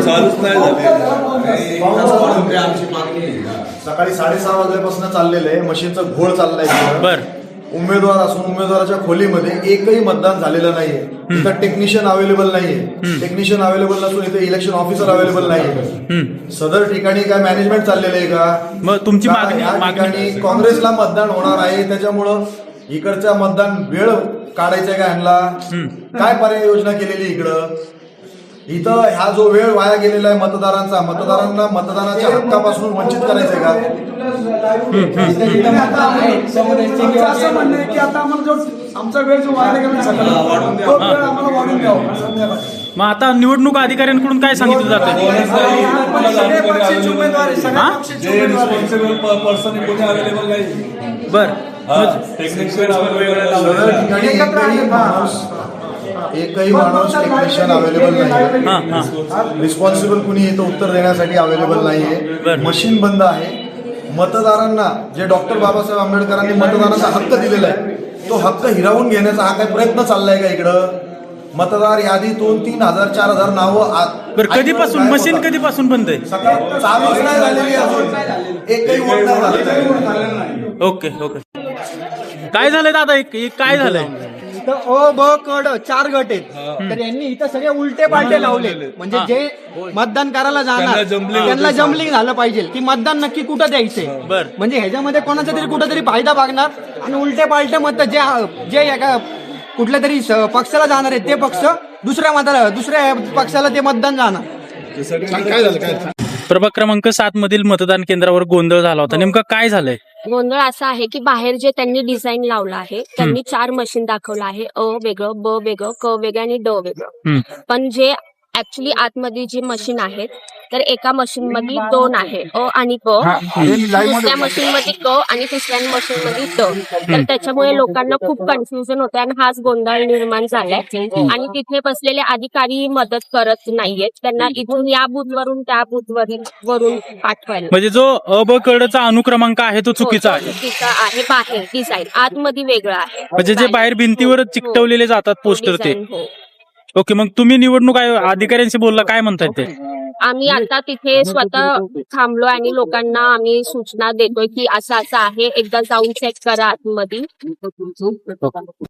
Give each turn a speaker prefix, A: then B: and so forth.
A: चालूच नाही
B: सकाळी 6:30 वाजल्यापासून चाललेलं आहे. मशीनचं घोळ चाललाय.
C: बर.
B: उमेदवार असून उमेदवाराच्या खोलीमध्ये एकही मतदान झालेलं नाहीये. इथं टेक्निशियन अवेलेबल नाहीये. टेक्निशियन अवेलेबल नसून इथे इलेक्शन ऑफिसर अवेलेबल नाहीये. सदर ठिकाणी काय मॅनेजमेंट चाललेलं आहे का?
C: मग तुमची
B: या ठिकाणी काँग्रेसला मतदान होणार आहे, त्याच्यामुळं इकडच्या मतदान वेळ काढायचंय का ह्यांना? काय पर्याय योजना केलेली इकडं? इथं ह्या जो वेळ वाया गेलेला आहे मतदारांना मतदानाच्या हक्कापासून वंचित करायचंय का?
D: असं म्हणणं आहे की आता आम्हाला जो आमचा वेळ जो वाया गेला आम्हाला वाढून द्यावा.
C: मग आता निवडणूक अधिकाऱ्यांकडून काय सांगितलं जातं? बर.
B: एकही माणूस टेक्निशियन अवेलेबल नाही. रिस्पॉन्सिबल कुणी इथं उत्तर देण्यासाठी अवेलेबल नाहीये. मशीन बंद आहे. मतदारांना जे डॉक्टर बाबासाहेब आंबेडकरांनी मतदानाचा हक्क दिलेला आहे, तो हक्क हिरावून घेण्याचा हा काय प्रयत्न चाललाय का इकडं? मतदार यादीतून 3,000-4,000 नावं.
C: कधीपासून मशीन कधीपासून बंद आहे?
B: सकाळ चालूच नाही झालेली अजून. एकही वोट नाही झालं.
C: Okay okay. काय झालंय दादा? काय झालंय?
D: अ ब क 4 गट आहेत. तर यांनी इथं सगळे उलटे पालटे लावले. म्हणजे जे मतदान करायला जाणार त्यांना जम्बलिंग झालं पाहिजे की मतदान नक्की कुठं द्यायचंय.
C: बर.
D: म्हणजे ह्याच्यामध्ये कोणाचा तरी कुठंतरी फायदा बघणार आणि उलटे पालटे मत जे एका कुठल्या तरी पक्षाला जाणार आहेत ते पक्ष दुसऱ्या पक्षाला ते मतदान जाणार.
C: प्रभाग क्रमांक 7 मधील मतदान केंद्रावर गोंधळ झाला होता. नेमकं काय झालंय?
E: गोंधळ असा आहे की बाहेर जे त्यांनी डिझाईन लावलं आहे, त्यांनी 4 मशीन दाखवलं आहे. अ वेगळं, ब वेगळं, क वेगळं आणि ड वेगळं. पण जे ऍक्च्युली आतमध्ये जी मशीन आहेत, तर एका मशीन मध्ये 2 आहे, अ आणि क. दुसऱ्या मशीन मध्ये क आणि तिसऱ्या मशीन मध्ये ड. तर त्याच्यामुळे लोकांना खूप कन्फ्युजन होतं आणि हाच गोंधळ निर्माण झालाय. आणि तिथे बसलेले अधिकारी मदत करत नाहीयेत. त्यांना इथून या बूथवरून त्या बूथवरून पाठवायला.
C: म्हणजे जो अ ब कडचा अनुक्रमांक आहे तो चुकीचा आहे.
E: चुकीचा आहे. बाहेर डिझाईन आतमध्ये वेगळं आहे.
C: म्हणजे जे बाहेर भिंतीवरच चिकटवलेले जातात पोस्टर ते.
E: हो.
C: ओके. मग तुम्ही निवडणूक अधिकाऱ्यांशी बोलला, काय म्हणतायत ते?
E: आम्ही आता तिथे स्वतः थांबलोय आणि लोकांना आम्ही सूचना देतोय की असं आहे, एकदा जाऊन चेक करा आतमध्ये.